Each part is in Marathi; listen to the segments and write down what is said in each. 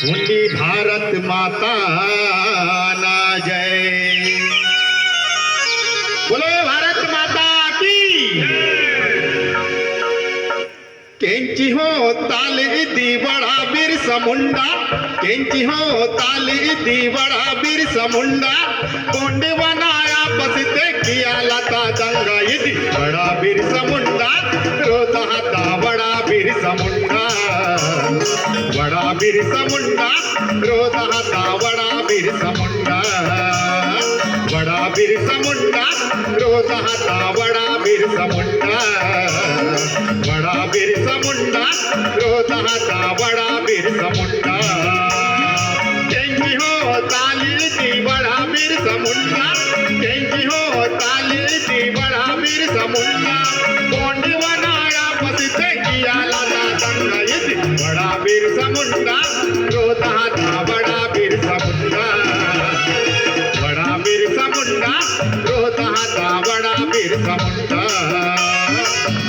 हुंडी भारत माता ना जय। बोलो भारत माता की। केंची हो ताल इति बड़ा बिरसा मुंडा, केंची हो ताल इति बड़ा बिरसा मुंडा, कोंड बनाया बसते किया लता दंगा इति बड़ा बिरसा मुंडा, रोता हाथा बड़ा बिरसा मुंडा, बड़ा बिरसा मुंडा, रोता हाथा बड़ा बिरसा मुंडा, बड़ा बिरसा मुंडा, रोता हाथा बड़ा बिरसा मुंडा, बड़ा बिरसा मुंडा, रोता हाथा बड़ा बिरसा मुंडा। केंची हो ताली थी बड़ा बिरसा मुंडा, केंची हो ताली थी बड़ा बिरसा मुंडा, कोंड बनाया बसते किया लाता दंगा इति बड़ा बिरसा मुंडा, रोता हाथा बड़ा बिरसा मुंडा, बड़ा बिरसा मुंडा, रोता हाथा बड़ा बिरसा मुंडा,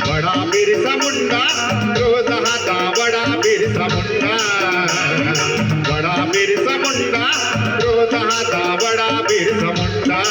बड़ा बिरसा मुंडा, रोता हाथा बड़ा बिरसा मुंडा, बड़ा बिरसा मुंडा, रोता हाथा बड़ा बिरसा मुंडा।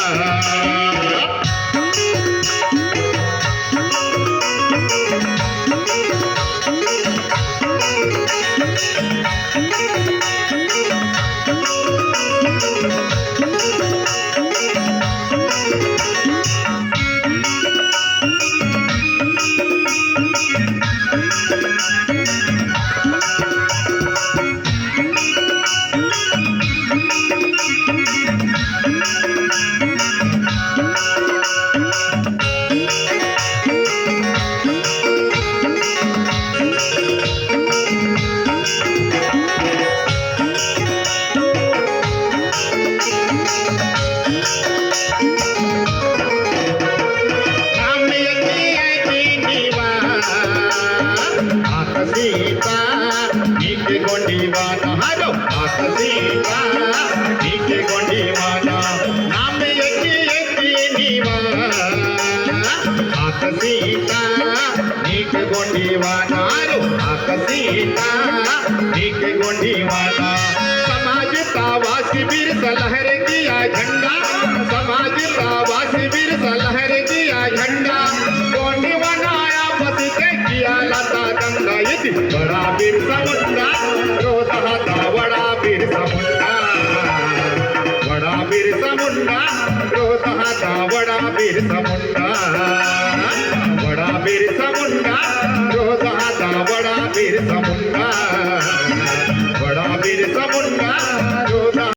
सीता नीके गोंडीवाना हरो आत सीता नीके गोंडीवाना नाम यकी नीवा आत सीता नीके गोंडीवाना हरो आत सीता नीके गोंडीवाना। समाजता वासी बिरसा लहर किया झंडा, समाजता वासी बिरसा लहर किया झंडा, गोंडी बनाया बसते किया लता दंगा इति बड़ा बिरसा मुंडा, रोता हाथा बड़ा बिरसा मुंडा, बड़ा बिरसा मुंडा, रोता हाथा बड़ा बिरसा मुंडा, बड़ा बिरसा मुंडा, रोता हाथा बड़ा बिरसा मुंडा, बड़ा बिरसा मुंडा, रोता